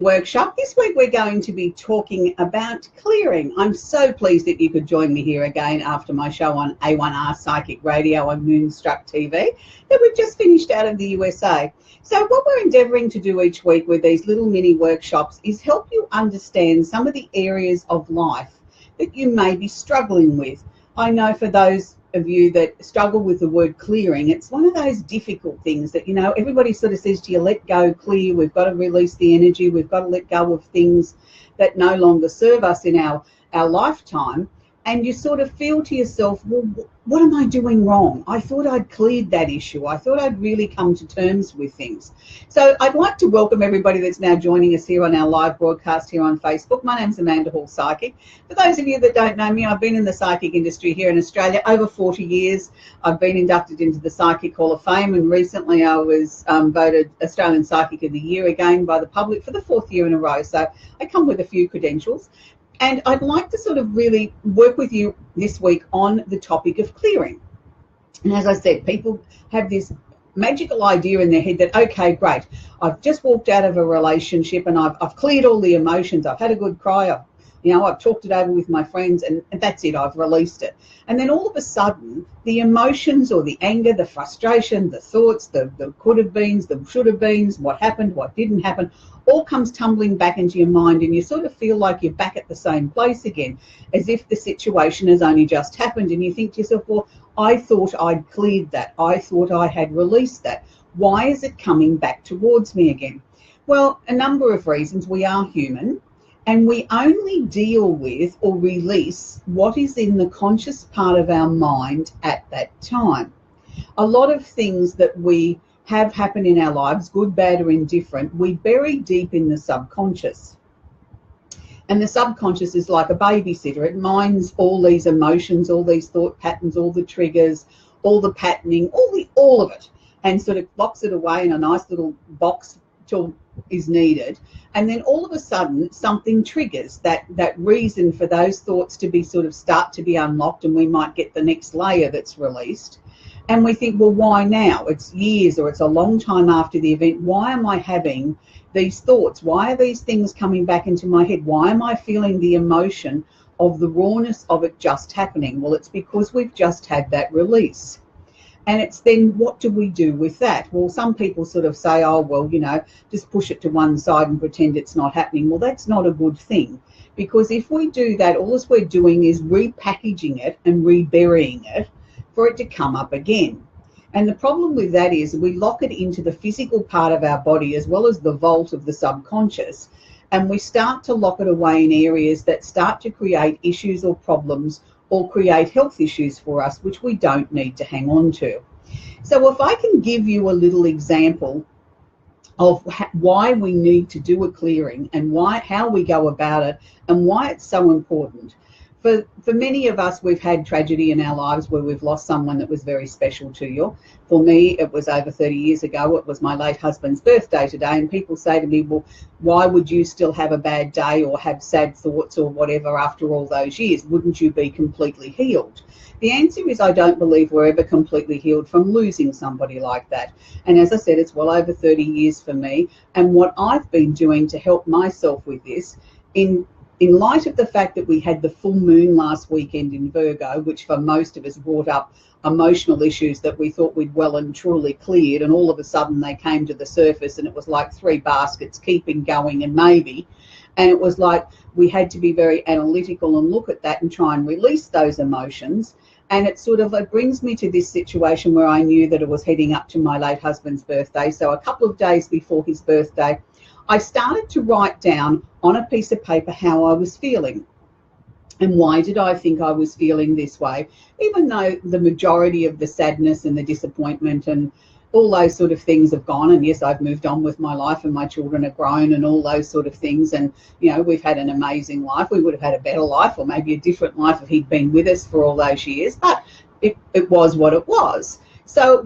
workshop. This week we're going to be talking about clearing. I'm so pleased that you could join me here again after my show on A1R Psychic Radio on Moonstruck TV that we've just finished out of the USA. So what we're endeavouring to do each week with these little mini workshops is help you understand some of the areas of life that you may be struggling with. I know for those of you that struggle with the word clearing, it's one of those difficult things that, everybody sort of says to you, let go, clear, we've got to release the energy, we've got to let go of things that no longer serve us in our lifetime. And you sort of feel to yourself, well, what am I doing wrong? I thought I'd cleared that issue. I thought I'd really come to terms with things. So I'd like to welcome everybody that's now joining us here on our live broadcast here on Facebook. My name's Amanda Hall Psychic. For those of you that don't know me, I've been in the psychic industry here in Australia over 40 years. I've been inducted into the Psychic Hall of Fame, and recently I was voted Australian Psychic of the Year again by the public for the 4th year in a row. So I come with a few credentials. And I'd like to sort of really work with you this week on the topic of clearing. And as I said, people have this magical idea in their head that, okay, great, I've just walked out of a relationship and I've cleared all the emotions. I've had a good cry. I've talked it over with my friends and that's it, I've released it. And then all of a sudden, the emotions or the anger, the frustration, the thoughts, the could have beens, the should have beens, what happened, what didn't happen, all comes tumbling back into your mind, and you sort of feel like you're back at the same place again, as if the situation has only just happened. And you think to yourself, well, I thought I'd cleared that. I thought I had released that. Why is it coming back towards me again? Well, a number of reasons. We are human. And we only deal with or release what is in the conscious part of our mind at that time. A lot of things that we have happen in our lives, good, bad, or indifferent, we bury deep in the subconscious. And the subconscious is like a babysitter. It mines all these emotions, all these thought patterns, all the triggers, all the patterning, all of it, and sort of locks it away in a nice little box till is needed. And then all of a sudden something triggers that reason for those thoughts to be sort of start to be unlocked, and we might get the next layer that's released. And we think, well, why now? It's years or it's a long time after the event. Why am I having these thoughts? Why are these things coming back into my head? Why am I feeling the emotion of the rawness of it just happening? Well, it's because we've just had that release. And it's then, what do we do with that? Well, some people sort of say, oh, well, just push it to one side and pretend it's not happening. Well, that's not a good thing, because if we do that, all we're doing is repackaging it and reburying it for it to come up again. And the problem with that is we lock it into the physical part of our body as well as the vault of the subconscious, and we start to lock it away in areas that start to create issues or problems or create health issues for us, which we don't need to hang on to. So if I can give you a little example of why we need to do a clearing and how we go about it and why it's so important. For many of us, we've had tragedy in our lives where we've lost someone that was very special to you. For me, it was over 30 years ago. It was my late husband's birthday today, and people say to me, well, why would you still have a bad day or have sad thoughts or whatever after all those years? Wouldn't you be completely healed? The answer is I don't believe we're ever completely healed from losing somebody like that. And as I said, it's well over 30 years for me. And what I've been doing to help myself with this, in light of the fact that we had the full moon last weekend in Virgo, which for most of us brought up emotional issues that we thought we'd well and truly cleared, and all of a sudden they came to the surface, and it was like three baskets keeping going and maybe. And it was like we had to be very analytical and look at that and try and release those emotions. And it brings me to this situation where I knew that it was heading up to my late husband's birthday. So a couple of days before his birthday, I started to write down on a piece of paper how I was feeling. And why did I think I was feeling this way? Even though the majority of the sadness and the disappointment and all those sort of things have gone. And yes, I've moved on with my life and my children are grown and all those sort of things. And, we've had an amazing life. We would have had a better life or maybe a different life if he'd been with us for all those years. But it was what it was. So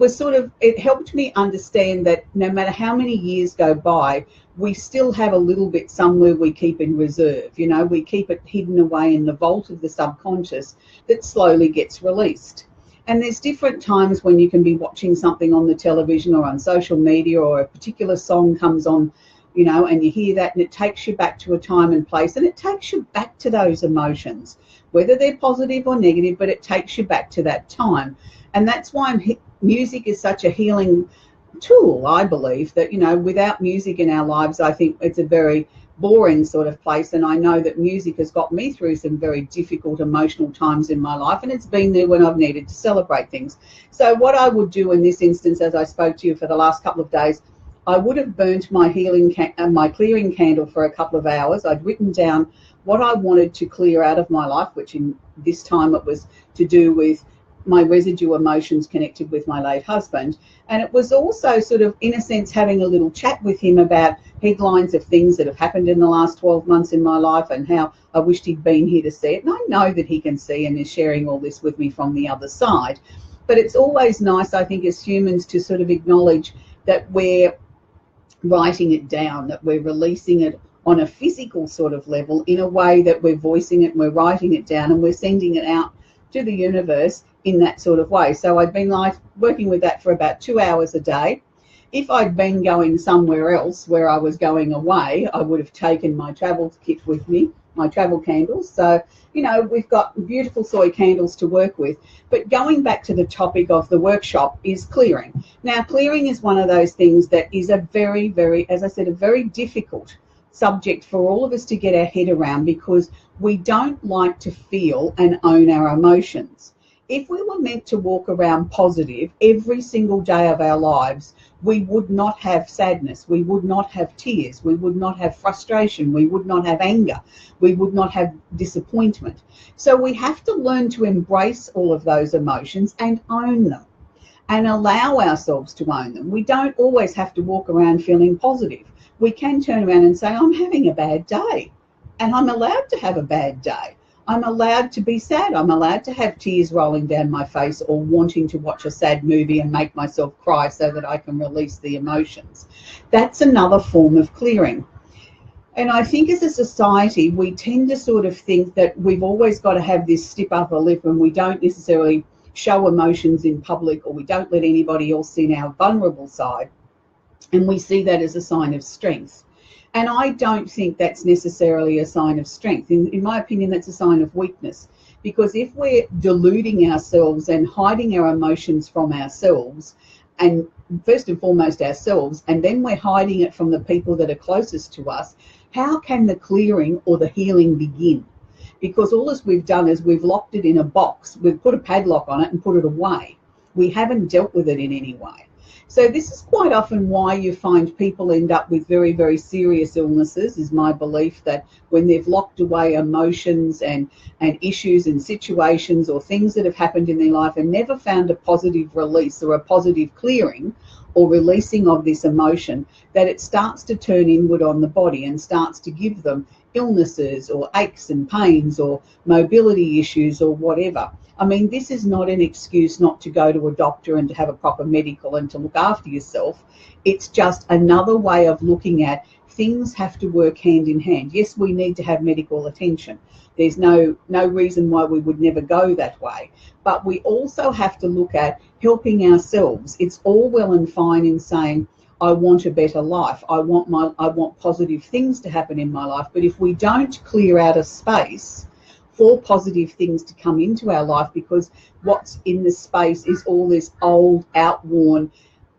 it helped me understand that no matter how many years go by, we still have a little bit somewhere we keep in reserve. We keep it hidden away in the vault of the subconscious that slowly gets released. And there's different times when you can be watching something on the television or on social media, or a particular song comes on you know, and you hear that and it takes you back to a time and place, and it takes you back to those emotions, whether they're positive or negative, but it takes you back to that time. And that's why music is such a healing tool. I believe that, you know, without music in our lives, I think it's a very boring sort of place. And I know that music has got me through some very difficult emotional times in my life, and it's been there when I've needed to celebrate things. So what I would do in this instance, as I spoke to you for the last couple of days, I would have burnt my my clearing candle for a couple of hours. I'd written down what I wanted to clear out of my life, which in this time it was to do with my residue emotions connected with my late husband. And it was also sort of, in a sense, having a little chat with him about headlines of things that have happened in the last 12 months in my life and how I wished he'd been here to see it. And I know that he can see and is sharing all this with me from the other side. But it's always nice, I think, as humans to sort of acknowledge that we're writing it down, that we're releasing it on a physical sort of level in a way that we're voicing it and we're writing it down and we're sending it out to the universe in that sort of way. So I'd been working with that for about 2 hours a day. If I'd been going somewhere else where I was going away, I would have taken my travel kit with me, my travel candles. So, you know, we've got beautiful soy candles to work with. But going back to the topic of the workshop is clearing. Now, clearing is one of those things that is a very, very, as I said, a very difficult subject for all of us to get our head around, because we don't like to feel and own our emotions. If we were meant to walk around positive every single day of our lives, we would not have sadness, we would not have tears, we would not have frustration, we would not have anger, we would not have disappointment. So we have to learn to embrace all of those emotions and own them and allow ourselves to own them. We don't always have to walk around feeling positive. We can turn around and say, I'm having a bad day, and I'm allowed to have a bad day. I'm allowed to be sad. I'm allowed to have tears rolling down my face or wanting to watch a sad movie and make myself cry so that I can release the emotions. That's another form of clearing. And I think as a society, we tend to sort of think that we've always got to have this stiff upper lip, and we don't necessarily show emotions in public, or we don't let anybody else see our vulnerable side. And we see that as a sign of strength. And I don't think that's necessarily a sign of strength. In my opinion, that's a sign of weakness. Because if we're deluding ourselves and hiding our emotions from ourselves, and first and foremost ourselves, and then we're hiding it from the people that are closest to us, how can the clearing or the healing begin? Because all as we've done is we've locked it in a box, we've put a padlock on it and put it away. We haven't dealt with it in any way. So this is quite often why you find people end up with very, very serious illnesses, is my belief, that when they've locked away emotions and issues and situations or things that have happened in their life and never found a positive release or a positive clearing or releasing of this emotion, that it starts to turn inward on the body and starts to give them illnesses or aches and pains or mobility issues or whatever. I mean, this is not an excuse not to go to a doctor and to have a proper medical and to look after yourself. It's just another way of looking at things have to work hand in hand. Yes, we need to have medical attention. There's no reason why we would never go that way. But we also have to look at helping ourselves. It's all well and fine in saying, I want a better life. I want positive things to happen in my life. But if we don't clear out a space for positive things to come into our life, because what's in the space is all this old, outworn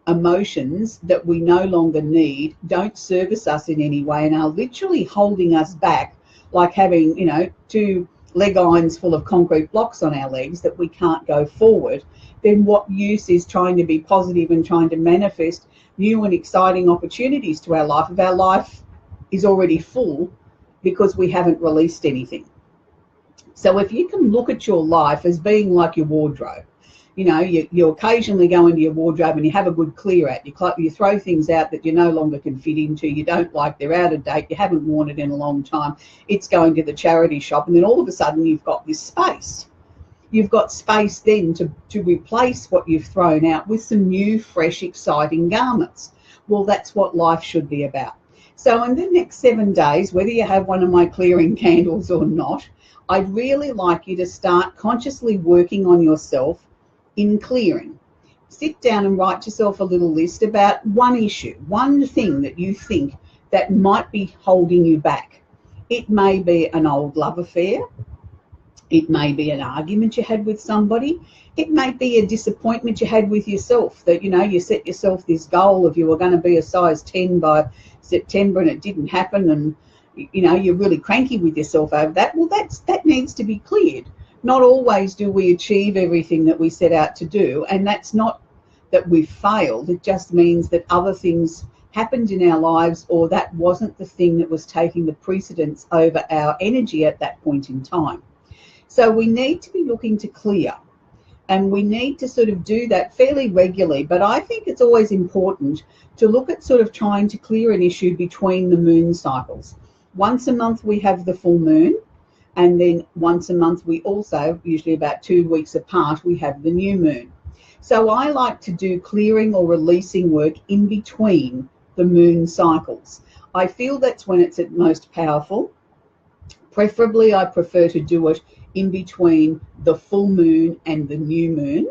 emotions that we no longer need, don't service us in any way, and are literally holding us back, like having, you know, 2 leg irons full of concrete blocks on our legs that we can't go forward, then what use is trying to be positive and trying to manifest new and exciting opportunities to our life if our life is already full because we haven't released anything? So if you can look at your life as being like your wardrobe, you know, you occasionally go into your wardrobe and you have a good clear out. You throw things out that you no longer can fit into, you don't like, they're out of date, you haven't worn it in a long time, it's going to the charity shop, and then all of a sudden you've got this space. You've got space then to replace what you've thrown out with some new, fresh, exciting garments. Well, that's what life should be about. So in the next 7 days, whether you have one of my clearing candles or not, I'd really like you to start consciously working on yourself in clearing. Sit down and write yourself a little list about one issue, one thing that you think that might be holding you back. It may be an old love affair. It may be an argument you had with somebody. It may be a disappointment you had with yourself, that, you set yourself this goal of you were going to be a size 10 by September and it didn't happen, and, you're really cranky with yourself over that. Well, that needs to be cleared. Not always do we achieve everything that we set out to do, and that's not that we've failed. It just means that other things happened in our lives, or that wasn't the thing that was taking the precedence over our energy at that point in time. So we need to be looking to clear, and we need to sort of do that fairly regularly. But I think it's always important to look at sort of trying to clear an issue between the moon cycles. Once a month we have the full moon, and then once a month we also, usually about 2 weeks apart, we have the new moon. So I like to do clearing or releasing work in between the moon cycles. I feel that's when it's at most powerful. Preferably, I prefer to do it in between the full moon and the new moon,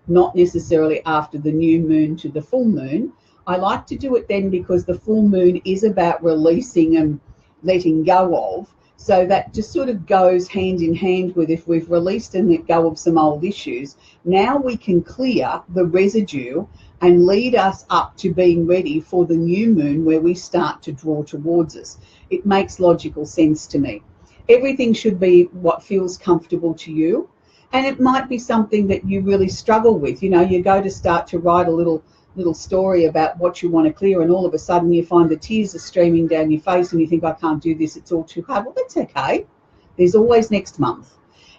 not necessarily after the new moon to the full moon. I like to do it then because the full moon is about releasing and letting go of. So that just sort of goes hand in hand with, if we've released and let go of some old issues, now we can clear the residue and lead us up to being ready for the new moon, where we start to draw towards us. It makes logical sense to me. Everything should be what feels comfortable to you. And it might be something that you really struggle with. You go to start to write a little story about what you want to clear, and all of a sudden you find the tears are streaming down your face and you think, I can't do this, it's all too hard. Well, that's okay. There's always next month.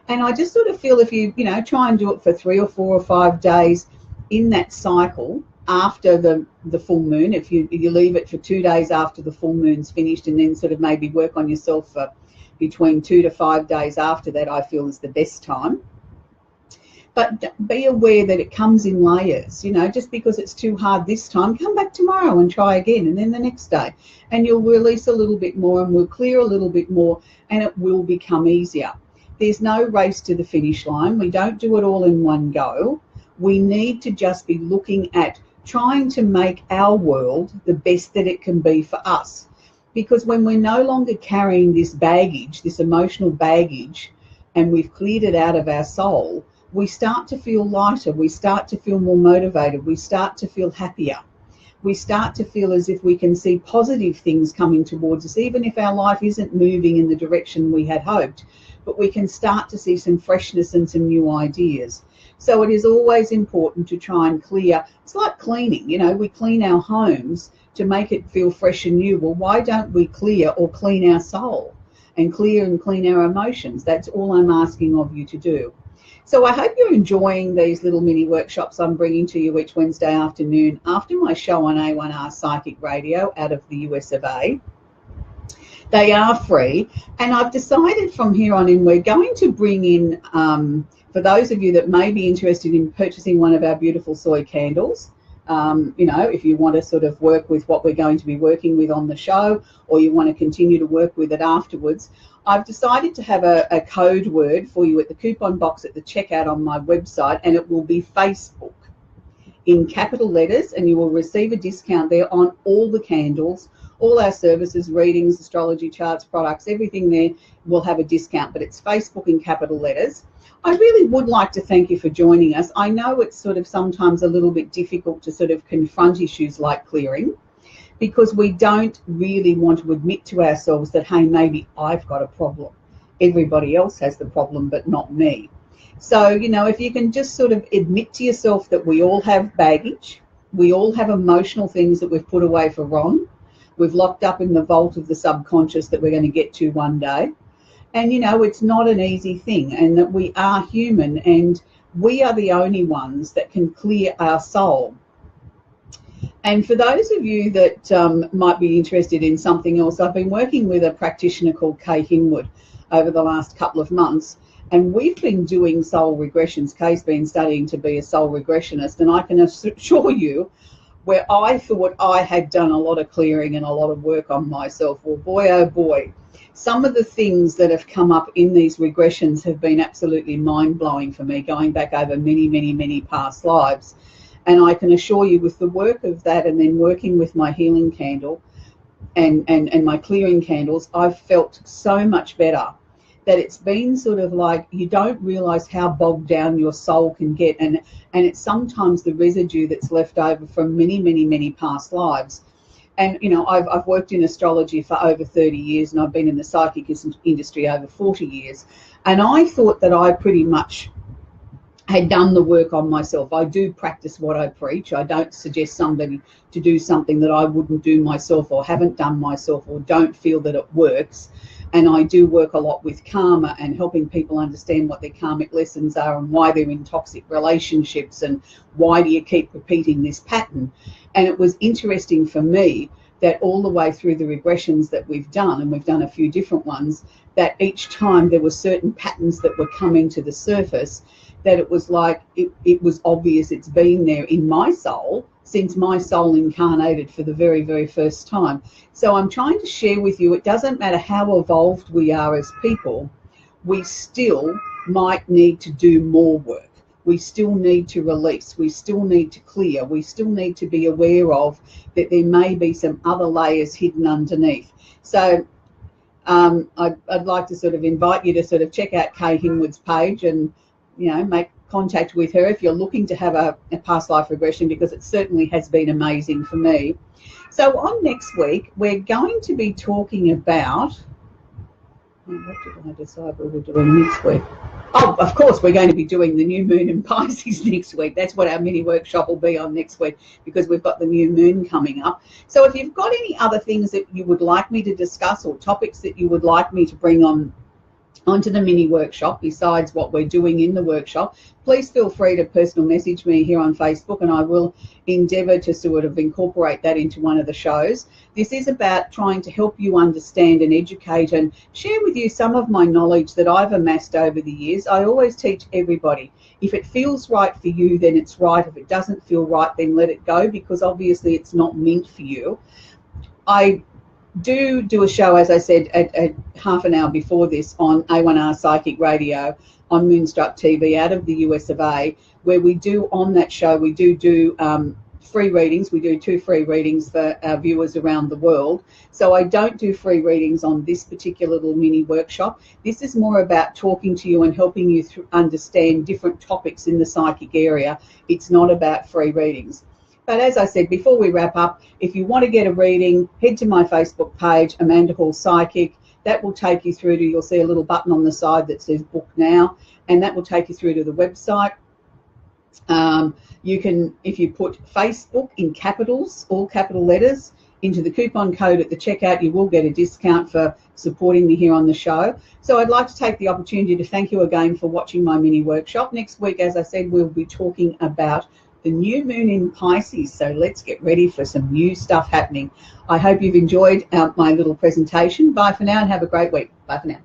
And I just sort of feel if you try and do it for 3 or 4 or 5 days in that cycle after the full moon, if you leave it for 2 days after the full moon's finished, and then sort of maybe work on yourself for between 2 to 5 days after that, I feel is the best time. But be aware that it comes in layers. Just because it's too hard this time, come back tomorrow and try again, and then the next day. And you'll release a little bit more, and we'll clear a little bit more, and it will become easier. There's no race to the finish line. We don't do it all in one go. We need to just be looking at trying to make our world the best that it can be for us. Because when we're no longer carrying this baggage, this emotional baggage, and we've cleared it out of our soul, we start to feel lighter, we start to feel more motivated, we start to feel happier. We start to feel as if we can see positive things coming towards us, even if our life isn't moving in the direction we had hoped, but we can start to see some freshness and some new ideas. So it is always important to try and clear. It's like cleaning, we clean our homes to make it feel fresh and new. Well, why don't we clear or clean our soul and clean our emotions? That's all I'm asking of you to do. So I hope you're enjoying these little mini workshops I'm bringing to you each Wednesday afternoon after my show on A1R Psychic Radio out of the US of A. They are free, and I've decided from here on in we're going to bring in, for those of you that may be interested in purchasing one of our beautiful soy candles, if you want to sort of work with what we're going to be working with on the show, or you want to continue to work with it afterwards, I've decided to have a code word for you at the coupon box at the checkout on my website, and it will be Facebook in capital letters, and you will receive a discount there on all the candles, all our services, readings, astrology charts, products, everything there will have a discount, but it's Facebook in capital letters. I really would like to thank you for joining us. I know it's sort of sometimes a little bit difficult to sort of confront issues like clearing, because we don't really want to admit to ourselves that, hey, maybe I've got a problem. Everybody else has the problem, but not me. So, if you can just sort of admit to yourself that we all have baggage, we all have emotional things that we've put away for wrong, we've locked up in the vault of the subconscious that we're going to get to one day. And, it's not an easy thing, and that we are human, and we are the only ones that can clear our soul. And for those of you that might be interested in something else, I've been working with a practitioner called Kay Hinwood over the last couple of months, and we've been doing soul regressions. Kay's been studying to be a soul regressionist, and I can assure you, where I thought I had done a lot of clearing and a lot of work on myself, well, boy, oh boy, some of the things that have come up in these regressions have been absolutely mind-blowing for me, going back over many, many, many past lives. And I can assure you, with the work of that and then working with my healing candle, and my clearing candles, I've felt so much better. That it's been sort of like you don't realize how bogged down your soul can get, and it's sometimes the residue that's left over from many past lives. And you know, I've worked in astrology for over 30 years, and I've been in the psychic industry over 40 years, and I thought that I pretty much had done the work on myself. I do practice what I preach. I don't suggest somebody to do something that I wouldn't do myself or haven't done myself or don't feel that it works. And I do work a lot with karma and helping people understand what their karmic lessons are and why they're in toxic relationships and why do you keep repeating this pattern. And it was interesting for me that all the way through the regressions that we've done, and we've done a few different ones, that each time there were certain patterns that were coming to the surface, that it was like it was obvious it's been there in my soul since my soul incarnated for the very first time. So I'm trying to share with you, it doesn't matter how evolved we are as people, we still might need to do more work. We still need to release, we still need to clear, we still need to be aware of that there may be some other layers hidden underneath. So I'd like to sort of invite you to sort of check out Kay Hinwood's page and, you know, make contact with her if you're looking to have a past life regression, because it certainly has been amazing for me. So on next week, we're going to be talking about, what did I decide we were doing next week? Oh, of course, we're going to be doing the new moon in Pisces next week. That's what our mini workshop will be on next week, because we've got the new moon coming up. So if you've got any other things that you would like me to discuss or topics that you would like me to bring onto the mini workshop besides what we're doing in the workshop, please feel free to personal message me here on Facebook, and I will endeavour to sort of incorporate that into one of the shows. This is about trying to help you understand and educate and share with you some of my knowledge that I've amassed over the years. I always teach everybody, if it feels right for you, then it's right. If it doesn't feel right, then let it go, because obviously it's not meant for you. I do a show, as I said, at half an hour before this on A1R Psychic Radio on Moonstruck TV out of the US of A, where we do, on that show, we do free readings. We do 2 free readings for our viewers around the world. So I don't do free readings on this particular little mini workshop. This is more about talking to you and helping you understand different topics in the psychic area. It's not about free readings. But as I said, before we wrap up, if you want to get a reading, head to my Facebook page, Amanda Hall Psychic. That will take you through to, you'll see a little button on the side that says book now, and that will take you through to the website. You can, if you put Facebook in capitals, all capital letters, into the coupon code at the checkout, you will get a discount for supporting me here on the show. So I'd like to take the opportunity to thank you again for watching my mini workshop. Next week, as I said, we'll be talking about the new moon in Pisces, so let's get ready for some new stuff happening. I hope you've enjoyed my little presentation. Bye for now and have a great week. Bye for now.